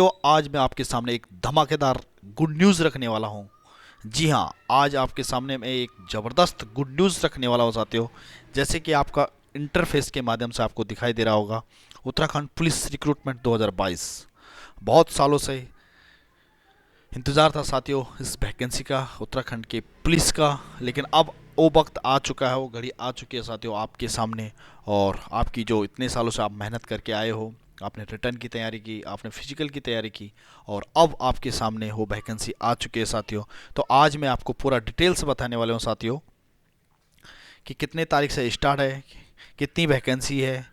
तो आज मैं आपके सामने एक धमाकेदार गुड न्यूज़ रखने वाला हूँ। जी हाँ, आज आपके सामने मैं एक ज़बरदस्त गुड न्यूज़ रखने वाला हूँ साथियों। जैसे कि आपका इंटरफेस के माध्यम से आपको दिखाई दे रहा होगा, उत्तराखंड पुलिस रिक्रूटमेंट 2022 बहुत सालों से इंतज़ार था साथियों इस वैकेंसी का, उत्तराखंड के पुलिस का। लेकिन अब वो वक्त आ चुका है, वो घड़ी आ चुकी है साथियों आपके सामने। और आपकी जो इतने सालों से आप मेहनत करके आए हो, आपने रिटर्न की तैयारी की, आपने फिजिकल की तैयारी की, और अब आपके सामने वो वैकेंसी आ चुकी है साथियों। तो आज मैं आपको पूरा डिटेल्स बताने वाले हूँ साथियों कि कितने तारीख से स्टार्ट है, कितनी वैकेंसी है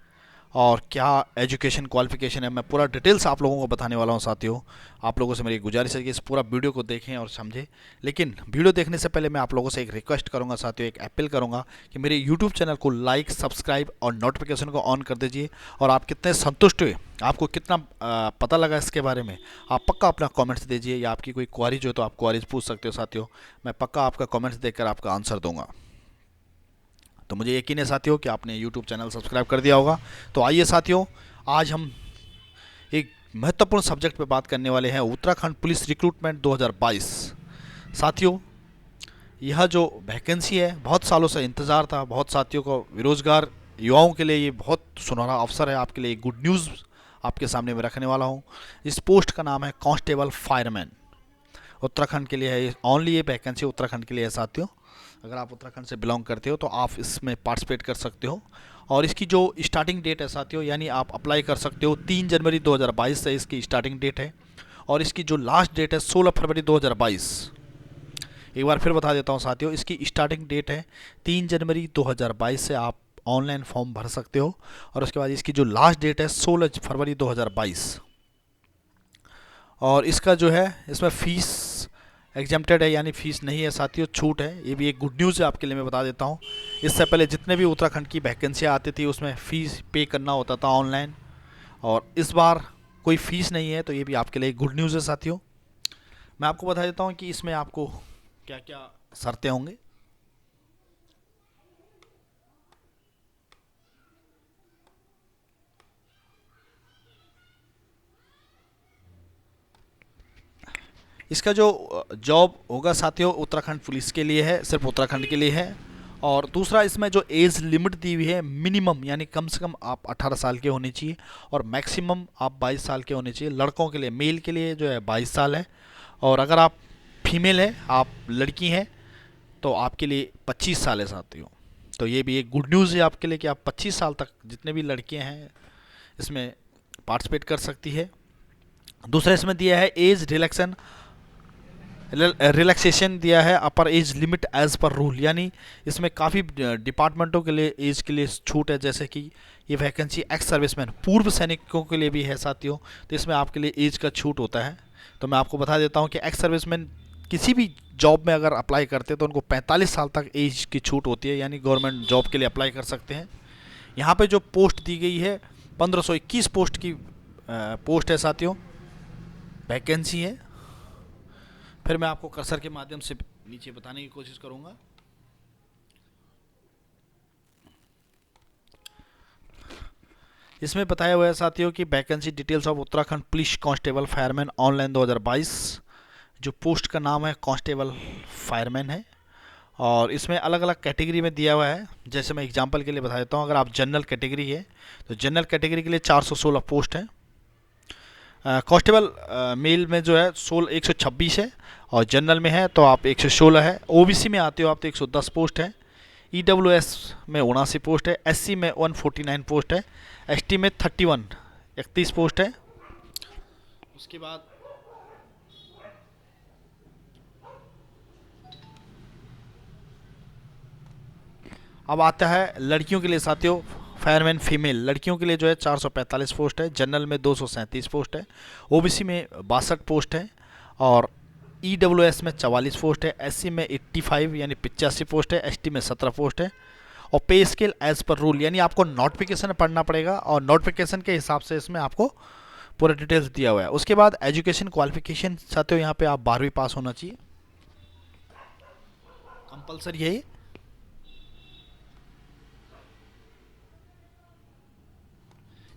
और क्या एजुकेशन क्वालिफिकेशन है। मैं पूरा डिटेल्स आप लोगों को बताने वाला हूं साथियों। आप लोगों से मेरी गुजारिश है कि इस पूरा वीडियो को देखें और समझें। लेकिन वीडियो देखने से पहले मैं आप लोगों से एक रिक्वेस्ट करूंगा साथियों, एक अपील करूंगा कि मेरे यूट्यूब चैनल को लाइक, सब्सक्राइब और नोटिफिकेशन को ऑन कर दीजिए। और आप कितने संतुष्ट हुए, आपको कितना पता लगा इसके बारे में, आप पक्का अपना कॉमेंट्स दीजिए। या आपकी कोई क्वारीज हो तो आप क्वारीज पूछ सकते हो साथियों, मैं पक्का आपका कॉमेंट्स देखकर आपका आंसर दूंगा। तो मुझे यकीन है साथियों कि आपने यूट्यूब चैनल सब्सक्राइब कर दिया होगा। तो आइए साथियों, आज हम एक महत्वपूर्ण सब्जेक्ट पे बात करने वाले हैं, उत्तराखंड पुलिस रिक्रूटमेंट 2022। साथियों, यह जो वैकेंसी है, बहुत सालों से इंतज़ार था, बहुत साथियों को, बेरोजगार युवाओं के लिए ये बहुत सुनहरा अवसर है। आपके लिए गुड न्यूज़ आपके सामने मैं रखने वाला हूँ। इस पोस्ट का नाम है कांस्टेबल फायरमैन। उत्तराखंड के लिए है, ओनली ये वैकेंसी उत्तराखंड के लिए है साथियों। अगर आप उत्तराखंड से बिलोंग करते हो तो आप इसमें पार्टिसिपेट कर सकते हो। और इसकी जो स्टार्टिंग डेट है साथियों, यानी आप अप्लाई कर सकते हो 3 जनवरी 2022 से इसकी स्टार्टिंग डेट है। और इसकी जो लास्ट डेट है 16 फरवरी 2022। एक बार फिर बता देता हूँ साथियों, इसकी स्टार्टिंग डेट है 3 जनवरी 2022 से आप ऑनलाइन फॉर्म भर सकते हो। और उसके बाद इसकी जो लास्ट डेट है 16 फरवरी 2022। और इसका जो है, इसमें फ़ीस एग्जेम्प्टेड है, यानी फ़ीस नहीं है साथियों, छूट है। ये भी एक गुड न्यूज़ है आपके लिए, मैं बता देता हूँ। इससे पहले जितने भी उत्तराखंड की वैकेंसियाँ आती थी उसमें फ़ीस पे करना होता था ऑनलाइन, और इस बार कोई फ़ीस नहीं है। तो ये भी आपके लिए गुड न्यूज़ है साथियों। मैं आपको बता देता हूँ कि इसमें आपको क्या क्या शर्तें होंगे। इसका जो जॉब होगा साथियों, उत्तराखंड पुलिस के लिए है, सिर्फ उत्तराखंड के लिए है। और दूसरा, इसमें जो एज लिमिट दी हुई है, मिनिमम यानी कम से कम आप 18 साल के होने चाहिए, और मैक्सिमम आप 22 साल के होने चाहिए। लड़कों के लिए, मेल के लिए जो है 22 साल है। और अगर आप फीमेल है, आप लड़की हैं, तो आपके लिए 25 साल है साथियों। तो ये भी एक गुड न्यूज़ है आपके लिए कि आप 25 साल तक जितने भी लड़कियां हैं इसमें पार्टिसिपेट कर सकती है। दूसरा, इसमें दिया है एज रिलैक्सेशन दिया है, upper age limit as per rule, यानी इसमें काफ़ी डिपार्टमेंटों के लिए एज के लिए छूट है। जैसे कि ये वैकेंसी एक्स सर्विसमैन, पूर्व सैनिकों के लिए भी है साथियों, तो इसमें आपके लिए एज का छूट होता है। तो मैं आपको बता देता हूँ कि एक्स सर्विसमैन किसी भी जॉब में अगर अप्लाई करते हैं तो उनको 45 साल तक एज की छूट होती है, यानी गवर्नमेंट जॉब के लिए अप्लाई कर सकते हैं। यहाँ पे जो पोस्ट दी गई है 1521 पोस्ट की पोस्ट है साथियों, वैकेंसी है। फिर मैं आपको कर्सर के माध्यम से नीचे बताने की कोशिश करूंगा। इसमें बताया हुआ है साथियों कि vacancy details of Uttarakhand police constable fireman online 2022। जो पोस्ट का नाम है कांस्टेबल फायरमैन है। और इसमें अलग अलग कैटेगरी में दिया हुआ है। जैसे मैं एग्जांपल के लिए बता देता हूँ, अगर आप जनरल कैटेगरी है तो जनरल कैटेगरी के लिए 416 पोस्ट है। कांस्टेबल मेल में जो है 126 है, और जनरल में है तो आप 116 है। ओबीसी में आते हो आप तो 110 पोस्ट है। ईडब्ल्यूएस में 79 पोस्ट है। एससी में 149 पोस्ट है। एसटी में 31 पोस्ट है। उसके बाद अब आता है लड़कियों के लिए साथियों, फायरमैन फीमेल लड़कियों के लिए जो है 445 पोस्ट है। जनरल में 237 पोस्ट है। ओबीसी में 62 पोस्ट है। और ईडब्ल्यूएस में 44 पोस्ट है। एससी में 85 यानी 85 पोस्ट है। एसटी में 17 पोस्ट है। और पे स्केल एज पर रूल, यानी आपको नोटिफिकेशन पढ़ना पड़ेगा, और नोटिफिकेशन के हिसाब से इसमें आपको पूरा डिटेल्स दिया हुआ है। उसके बाद एजुकेशन क्वालिफिकेशन साथियों, यहाँ पे आप 12वीं पास होना चाहिए, कंपलसरी है ये।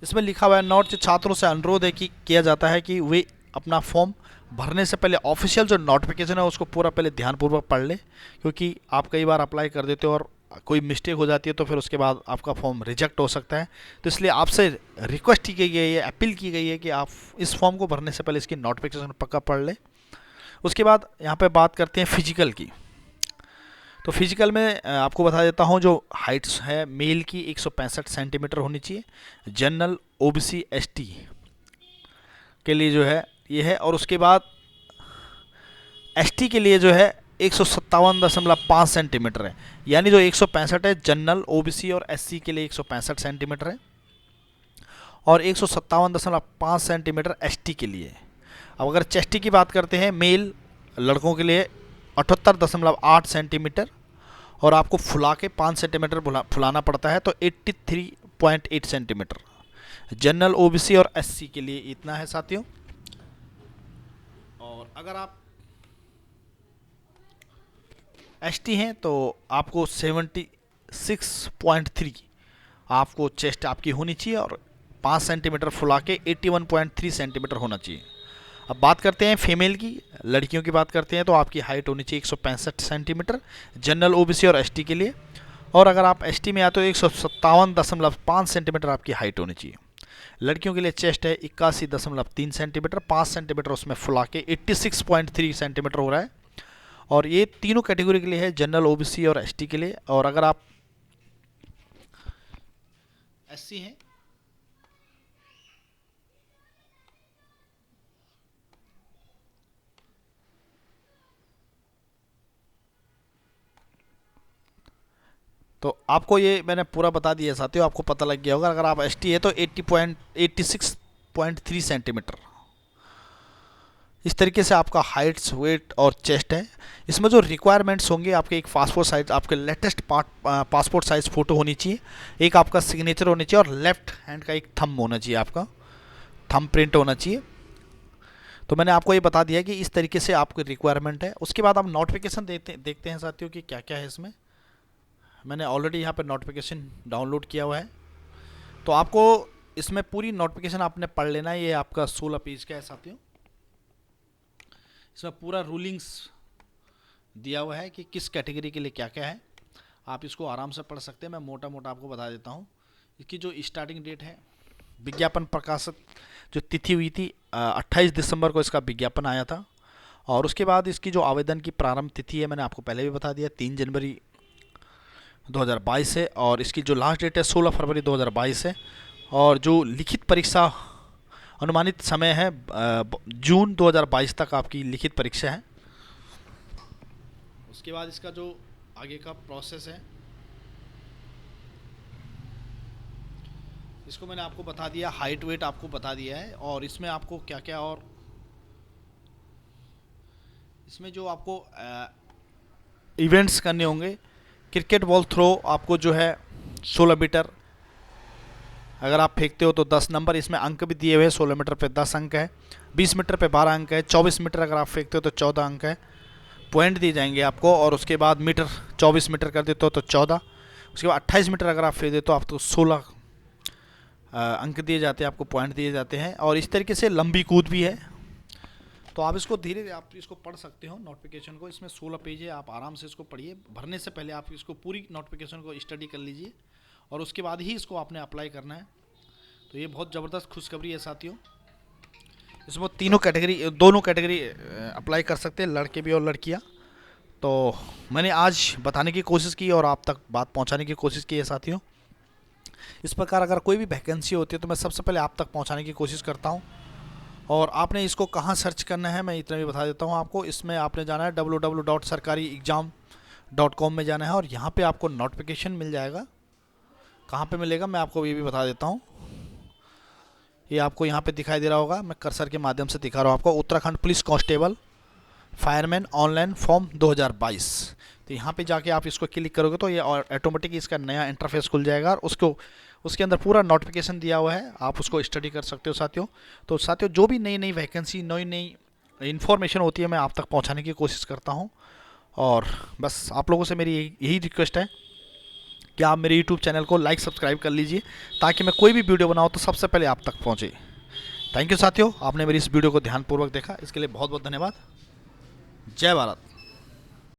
इसमें लिखा हुआ है, नोट छात्रों से अनुरोध है कि किया जाता है कि वे अपना फॉर्म भरने से पहले ऑफिशियल जो नोटिफिकेशन है उसको पूरा पहले ध्यानपूर्वक पढ़ ले, क्योंकि आप कई बार अप्लाई कर देते हो और कोई मिस्टेक हो जाती है तो फिर उसके बाद आपका फॉर्म रिजेक्ट हो सकता है। तो इसलिए आपसे रिक्वेस्ट की गई है, अपील की गई है कि आप इस फॉर्म को भरने से पहले इसकी नोटिफिकेशन पक्का पढ़ ले। उसके बाद यहाँ पे बात करते हैं फिजिकल की। तो फिजिकल में आपको बता देता हूँ, जो हाइट्स है मेल की 165 सेंटीमीटर होनी चाहिए, जनरल ओबीसी एसटी के लिए जो है ये है, और उसके बाद एसटी के लिए जो है 157.5 सेंटीमीटर है, यानी जो 165 है जनरल ओबीसी और एससी के लिए 165 सेंटीमीटर है, और 157.5 सेंटीमीटर एसटी के लिए। अब अगर चेस्टी की बात करते हैं मेल लड़कों के लिए 78.8 सेंटीमीटर, और आपको फुला के 5 सेंटीमीटर फुलाना पड़ता है, तो 83.8 सेंटीमीटर जनरल ओबीसी और एससी के लिए इतना है साथियों। और अगर आप एसटी हैं तो आपको 76.3 आपको चेस्ट आपकी होनी चाहिए, और 5 सेंटीमीटर फुला के 81.3 सेंटीमीटर होना चाहिए। अब बात करते हैं फीमेल की, लड़कियों की बात करते हैं, तो आपकी हाइट होनी चाहिए 165 सेंटीमीटर जनरल ओबीसी और एसटी के लिए, और अगर आप एसटी में आते हो 157.5 सेंटीमीटर आपकी हाइट होनी चाहिए। लड़कियों के लिए चेस्ट है 81.3 सेंटीमीटर, 5 सेंटीमीटर उसमें फुला के 86.3 सेंटीमीटर हो रहा है, और ये तीनों कैटेगरी के लिए है, जनरल ओबीसी और एसटी के लिए। और अगर आप एससी हैं तो आपको ये मैंने पूरा बता दिया साथियों, आपको पता लग गया होगा। अगर आप एसटी है तो 86.3 सेंटीमीटर इस तरीके से आपका हाइट्स, वेट और चेस्ट है। इसमें जो रिक्वायरमेंट्स होंगे, आपके एक पासपोर्ट साइज, आपके लेटेस्ट पासपोर्ट साइज फ़ोटो होनी चाहिए, एक आपका सिग्नेचर होनी चाहिए, और लेफ्ट हैंड का एक थंब होना चाहिए, आपका थंब प्रिंट होना चाहिए। तो मैंने आपको ये बता दिया कि इस तरीके से आपकी रिक्वायरमेंट है। उसके बाद आप नोटिफिकेशन देखते हैं साथियों कि क्या क्या है इसमें। मैंने ऑलरेडी यहाँ पर नोटिफिकेशन डाउनलोड किया हुआ है, तो आपको इसमें पूरी नोटिफिकेशन आपने पढ़ लेना है। ये आपका 16 पेज का है साथियों, इसमें पूरा रूलिंग्स दिया हुआ है कि किस कैटेगरी के लिए क्या क्या है। आप इसको आराम से पढ़ सकते हैं, मैं मोटा मोटा आपको बता देता हूँ। इसकी जो स्टार्टिंग डेट है, विज्ञापन प्रकाशित जो तिथि हुई थी 28 दिसंबर को इसका विज्ञापन आया था, और उसके बाद इसकी जो आवेदन की प्रारंभ तिथि है मैंने आपको पहले भी बता दिया, 3 जनवरी 2022 है, और इसकी जो लास्ट डेट है 16 फरवरी 2022 है, और जो लिखित परीक्षा अनुमानित समय है जून 2022 तक आपकी लिखित परीक्षा है। उसके बाद इसका जो आगे का प्रोसेस है इसको मैंने आपको बता दिया, हाइट वेट आपको बता दिया है, और इसमें आपको क्या क्या, और इसमें जो आपको इवेंट्स करने होंगे, क्रिकेट बॉल थ्रो आपको जो है 16 मीटर अगर आप फेंकते हो तो 10 नंबर, इसमें अंक भी दिए हुए हैं। 16 मीटर पे 10 अंक है, 20 मीटर पे 12 अंक है, 24 मीटर अगर आप फेंकते हो तो 14 अंक है, पॉइंट दिए जाएंगे आपको। और उसके बाद मीटर 24 मीटर कर देते हो तो 14, उसके बाद 28 मीटर अगर आप फेंक देते हो आपको 16 अंक दिए जाते हैं, आपको पॉइंट दिए जाते हैं। और इस तरीके से लंबी कूद भी है। तो आप इसको धीरे धीरे आप इसको पढ़ सकते हो नोटिफिकेशन को, इसमें 16 पेज है, आप आराम से इसको पढ़िए। भरने से पहले आप इसको पूरी नोटिफिकेशन को स्टडी कर लीजिए, और उसके बाद ही इसको आपने अप्लाई करना है। तो ये बहुत ज़बरदस्त खुशखबरी है साथियों, इसमें दोनों कैटेगरी अप्लाई कर सकते हैं, लड़के भी और लड़कियां। तो मैंने आज बताने की कोशिश की और आप तक बात पहुंचाने की कोशिश की है साथियों। इस प्रकार अगर कोई भी वैकेंसी होती है तो मैं सबसे पहले आप तक पहुंचाने की कोशिश करता हूं। और आपने इसको कहां सर्च करना है मैं इतना भी बता देता हूं आपको। इसमें आपने जाना है www.sarkariexam.com में जाना है, और यहाँ पे आपको नोटिफिकेशन मिल जाएगा। कहाँ पे मिलेगा मैं आपको ये भी बता देता हूँ। ये आपको यहाँ पे दिखाई दे रहा होगा, मैं कर्सर के माध्यम से दिखा रहा हूँ आपको, Uttarakhand police constable fireman online form 2022। तो यहाँ पे जाके आप इसको क्लिक करोगे तो ये ऑटोमेटिक इसका नया इंटरफेस खुल जाएगा, और उसके अंदर पूरा नोटिफिकेशन दिया हुआ है, आप उसको स्टडी कर सकते हो साथियों। तो साथियों जो भी नई नई वैकेंसी, नई नई इन्फॉर्मेशन होती है मैं आप तक पहुँचाने की कोशिश करता हूँ। और बस आप लोगों से मेरी यही रिक्वेस्ट है कि आप मेरे YouTube चैनल को लाइक सब्सक्राइब कर लीजिए, ताकि मैं कोई भी वीडियो बनाऊँ तो सबसे पहले आप तक पहुँचे। थैंक यू साथियों, आपने मेरी इस वीडियो को ध्यानपूर्वक देखा, इसके लिए बहुत बहुत धन्यवाद। जय भारत।